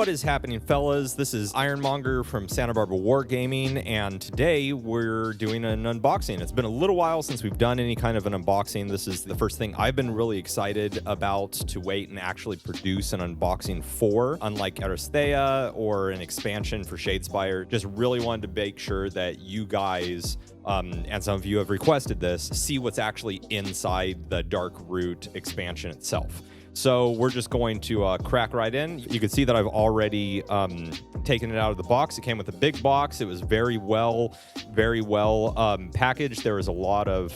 What is happening, fellas? This is Ironmonger from Santa Barbara Wargaming, and today we're doing an unboxing. It's been a little while since we've done any kind of an unboxing. This is the first thing I've been really excited about to wait and actually produce an unboxing for. Unlike Aristea or an expansion for Shadespire, just really wanted to make sure that you guys, and some of you have requested this, see what's actually inside the Darkroot expansion itself. So we're just going to crack right in. You can see that I've already taken it out of the box. It came with a big box. It was very well packaged. There was a lot of,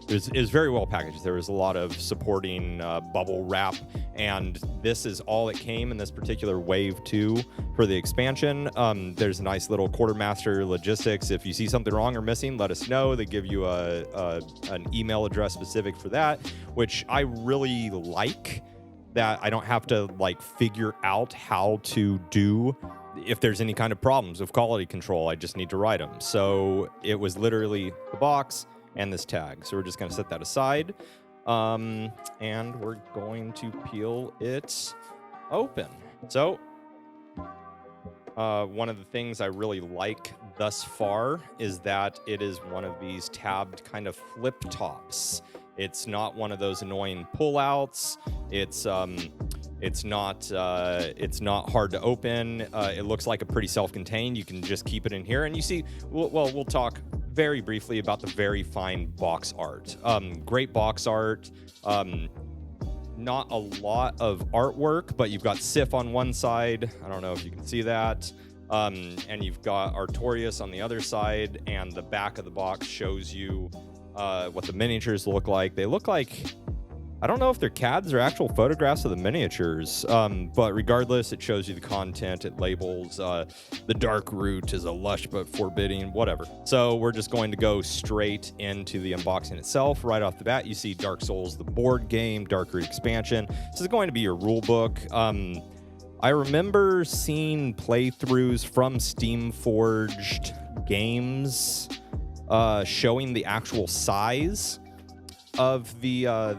it was very well packaged. There was a lot of supporting bubble wrap, and this is all it came in this particular wave 2 for the expansion. There's a nice little quartermaster logistics. If you see something wrong or missing, let us know. They give you an email address specific for that, which I really like. That I don't have to like figure out how to do if there's any kind of problems with quality control. I just need to write them. So it was literally the box and this tag. So we're just going to set that aside, and we're going to peel it open. So one of the things I really like thus far is that it is one of these tabbed kind of flip tops. It's not one of those annoying pullouts. It's not hard to open. It looks like a pretty self-contained. You can just keep it in here, and you see. We'll talk very briefly about the very fine box art. Great box art. Not a lot of artwork, but you've got Sif on one side. I don't know if you can see that. And you've got Artorias on the other side, and the back of the box shows you what the miniatures look like. They look like, I don't know if they're CADs or actual photographs of the miniatures, but regardless, it shows you the content. It labels the Darkroot as a lush but forbidding, whatever. So we're just going to go straight into the unboxing itself. Right off the bat, you see Dark Souls, the board game, Darkroot expansion. This is going to be your rule book. I remember seeing playthroughs from Steam-forged games showing the actual size of the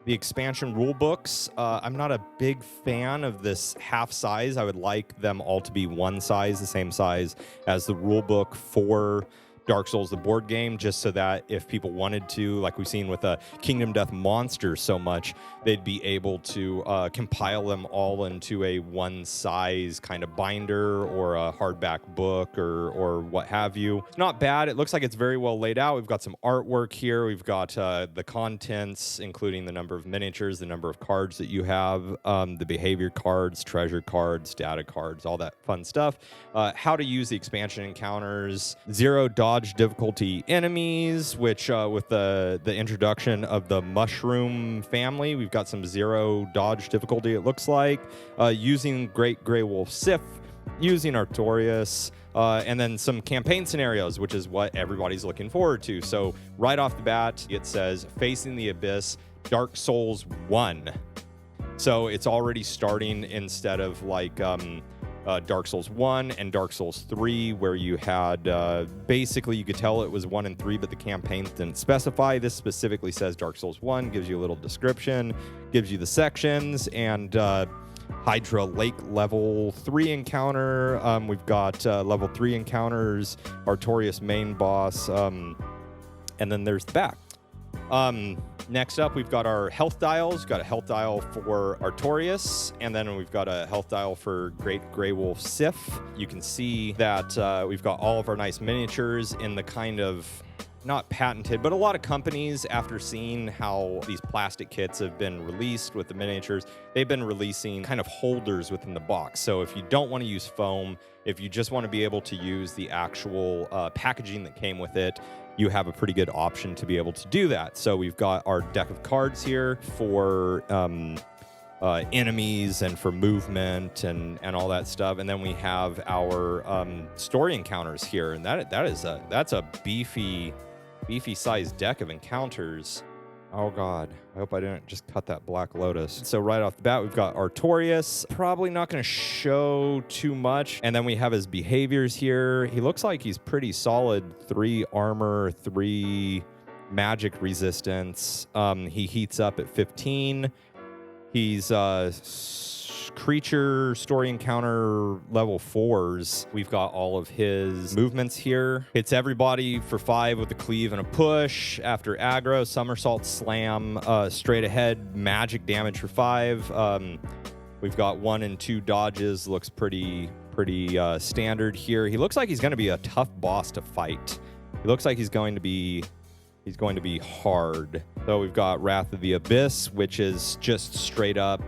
expansion rule books. I'm not a big fan of this half size. I would like them all to be one size, the same size as the rule book for Dark Souls, the board game, just so that if people wanted to, like we've seen with Kingdom Death Monster so much, they'd be able to compile them all into a one size kind of binder or a hardback book or what have you. Not bad. It looks like it's very well laid out. We've got some artwork here. We've got the contents, including the number of miniatures, the number of cards that you have, the behavior cards, treasure cards, data cards, all that fun stuff. How to use the expansion encounters, 0 dodge difficulty enemies, which with the introduction of the mushroom family, we've got some 0 dodge difficulty, it looks like. Using Great Grey Wolf Sif, using Artorias, and then some campaign scenarios, which is what everybody's looking forward to. So right off the bat, it says Facing the Abyss, Dark Souls 1. So it's already starting instead of like Dark Souls 1 and Dark Souls 3, where you had basically, you could tell it was 1 and 3, but the campaign didn't specify. This specifically says Dark Souls 1, gives you a little description, gives you the sections, and Hydra Lake level 3 encounter. We've got level 3 encounters, Artorias main boss, and then there's the back. Next up, we've got our health dials. We've got a health dial for Artorias, and then we've got a health dial for Great Grey Wolf Sif. You can see that we've got all of our nice miniatures in the kind of, not patented, but a lot of companies, after seeing how these plastic kits have been released with the miniatures, they've been releasing kind of holders within the box. So if you don't want to use foam, if you just want to be able to use the actual packaging that came with it, you have a pretty good option to be able to do that. So we've got our deck of cards here for enemies and for movement and all that stuff. And then we have our story encounters here, and that's a beefy sized deck of encounters. Oh God, I hope I didn't just cut that Black Lotus. So right off the bat, we've got Artorias. Probably not going to show too much. And then we have his behaviors here. He looks like he's pretty solid. 3 armor, 3 magic resistance. He heats up at 15. He's creature story encounter level 4s. We've got all of his movements here. Hits everybody for 5 with a cleave and a push. After aggro, somersault, slam, straight ahead, magic damage for 5. We've got 1 and 2 dodges. Looks pretty standard here. He looks like he's going to be a tough boss to fight. He looks like he's going to be hard. So we've got Wrath of the Abyss, which is just straight up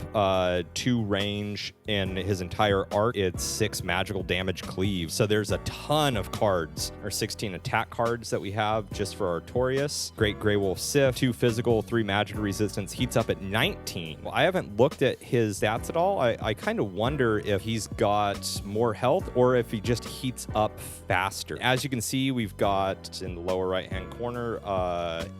2 range in his entire art. It's 6 magical damage cleave. So there's a ton of cards, or 16 attack cards that we have just for Artorias. Great Grey Wolf Sif, 2 physical, 3 magical resistance, heats up at 19. Well, I haven't looked at his stats at all. I kind of wonder if he's got more health or if he just heats up faster. As you can see, we've got in the lower right-hand corner,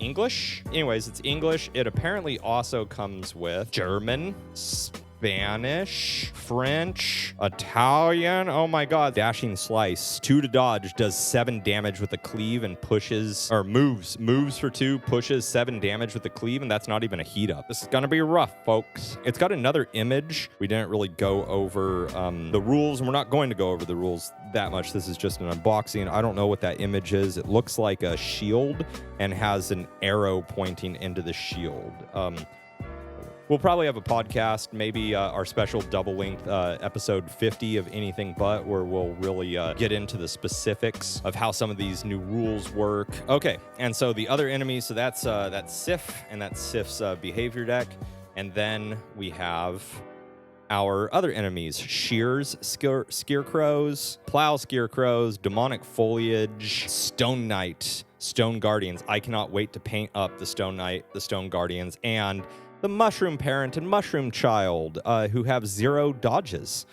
English. Anyways, it's English. It apparently also comes with German, Spanish, French, Italian. Oh my god. Dashing Slice. 2 to dodge, does 7 damage with a cleave and pushes, or moves for 2, pushes 7 damage with the cleave, and that's not even a heat up. This is gonna be rough, folks. It's got another image. We didn't really go over the rules, and we're not going to go over the rules that much. This is just an unboxing. I don't know what that image is. It looks like a shield and has an arrow pointing into the shield. We'll probably have a podcast, maybe our special double-length episode 50 of Anything But, where we'll really get into the specifics of how some of these new rules work. Okay, and so the other enemies, so that's Sif, and that's Sif's behavior deck. And then we have our other enemies: Shears, Scarecrows, Plow Scarecrows, Demonic Foliage, Stone Knight, Stone Guardians. I cannot wait to paint up the Stone Knight, the Stone Guardians, and the Mushroom Parent and Mushroom Child, who have 0 dodges.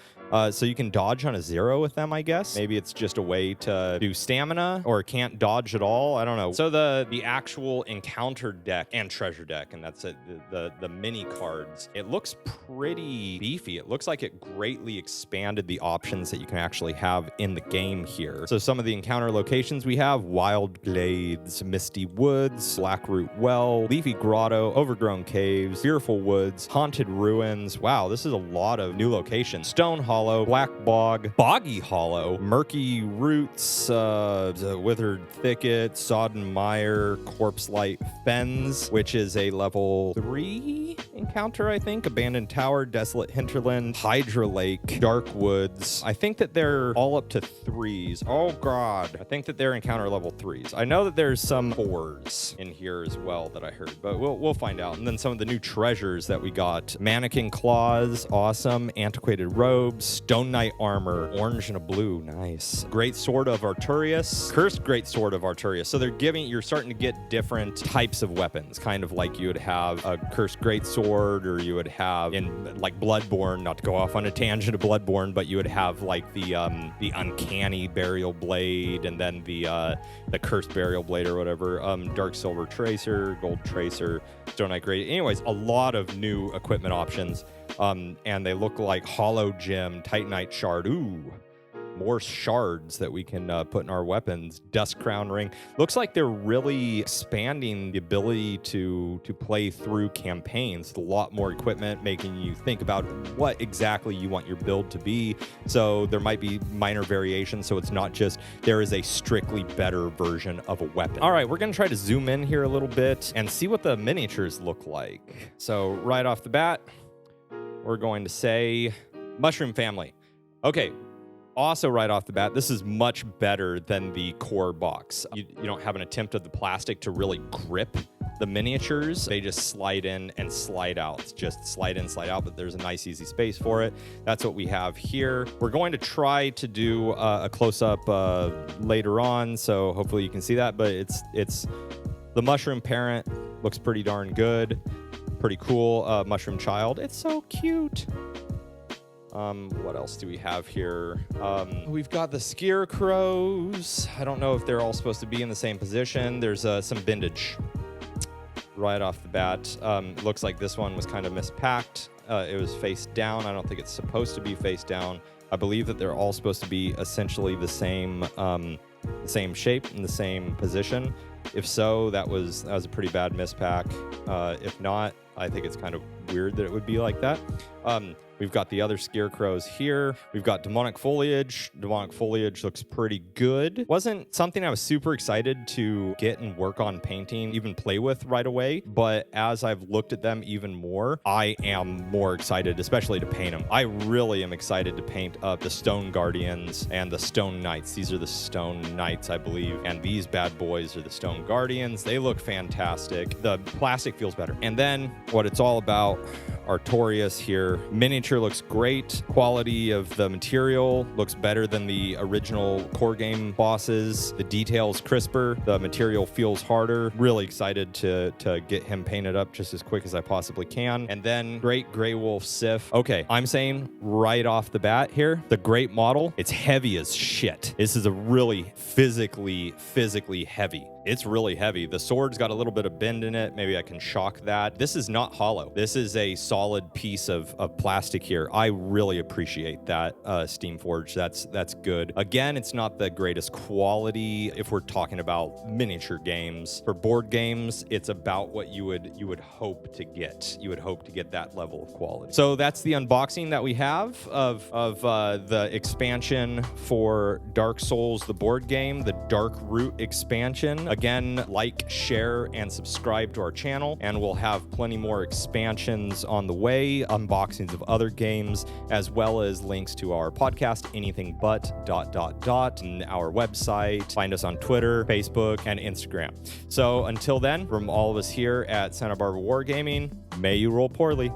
So you can dodge on a 0 with them, I guess. Maybe it's just a way to do stamina, or can't dodge at all. I don't know. So the actual encounter deck and treasure deck, and that's it, the mini cards, it looks pretty beefy. It looks like it greatly expanded the options that you can actually have in the game here. So some of the encounter locations we have: Wild Glades, Misty Woods, Blackroot Well, Leafy Grotto, Overgrown Caves, Fearful Woods, Haunted Ruins. Wow, this is a lot of new locations. Stone Hollow, Black Bog, Boggy Hollow, Murky Roots, Withered Thicket, Sodden Mire, Corpse Light Fens, which is a level 3 encounter, I think. Abandoned Tower, Desolate Hinterland, Hydra Lake, Dark Woods. I think that they're all up to 3s. Oh god. I think that they're encounter level 3s. I know that there's some 4s in here as well that I heard, but we'll find out. And then some of the new treasures that we got: Mannequin Claws, awesome. Antiquated Robes, Stone Knight Armor, orange and a blue, nice. Great Sword of Artorias, Cursed Great Sword of Artorias. So you're starting to get different types of weapons, kind of like you would have a Cursed Great Sword, or you would have in like Bloodborne, not to go off on a tangent of Bloodborne, but you would have like the Uncanny Burial Blade, and then the Cursed Burial Blade or whatever. Dark Silver Tracer, Gold Tracer, Stone Knight Great. Anyways, a lot of new equipment options. And they look like Hollow Gem, Titanite Shard. Ooh, more shards that we can put in our weapons. Dust Crown Ring. Looks like they're really expanding the ability to play through campaigns. A lot more equipment, making you think about what exactly you want your build to be. So there might be minor variations, so it's not just there is a strictly better version of a weapon. All right, we're going to try to zoom in here a little bit and see what the miniatures look like. So right off the bat, we're going to say Mushroom Family. Okay, also right off the bat, this is much better than the core box. You don't have an attempt of the plastic to really grip the miniatures. They just slide in and slide out. It's just slide in, slide out, but there's a nice easy space for it. That's what we have here. We're going to try to do a close-up later on, so hopefully you can see that, but it's the Mushroom Parent. Looks pretty darn good. Pretty cool. Mushroom Child. It's so cute. What else do we have here? We've got the Scarecrows. I don't know if they're all supposed to be in the same position. There's some bindage right off the bat. It looks like this one was kind of mispacked. It was face down. I don't think it's supposed to be face down. I believe that they're all supposed to be essentially the same shape and the same position. If so, that was a pretty bad mispack. If not, I think it's kind of weird that it would be like that. We've got the other scarecrows here. We've got demonic foliage. Demonic foliage looks pretty good. Wasn't something I was super excited to get and work on painting, even play with right away. But as I've looked at them even more, I am more excited, especially to paint them. I really am excited to paint up the Stone Guardians and the Stone Knights. These are the Stone Knights, I believe. And these bad boys are the Stone Guardians. They look fantastic. The plastic feels better. And then what it's all about, Artorias here. Miniature looks great. Quality of the material looks better than the original core game bosses. The details crisper. The material feels harder. Really excited to get him painted up just as quick as I possibly can. And then Great Grey Wolf Sif. Okay, I'm saying right off the bat here, the great model, it's heavy as shit. This is a really physically heavy. It's really heavy. The sword's got a little bit of bend in it. Maybe I can shock that. This is not hollow. This is a solid piece of plastic here. I really appreciate that, Steamforged. That's good. Again, it's not the greatest quality if we're talking about miniature games. For board games, it's about what you would hope to get. You would hope to get that level of quality. So that's the unboxing that we have of the expansion for Dark Souls, the board game, the Darkroot expansion. Again, like, share, and subscribe to our channel, and we'll have plenty more expansions on the way, unboxings of other games, as well as links to our podcast, Anything But, and our website. Find us on Twitter, Facebook, and Instagram. So until then, from all of us here at Santa Barbara Wargaming, may you roll poorly.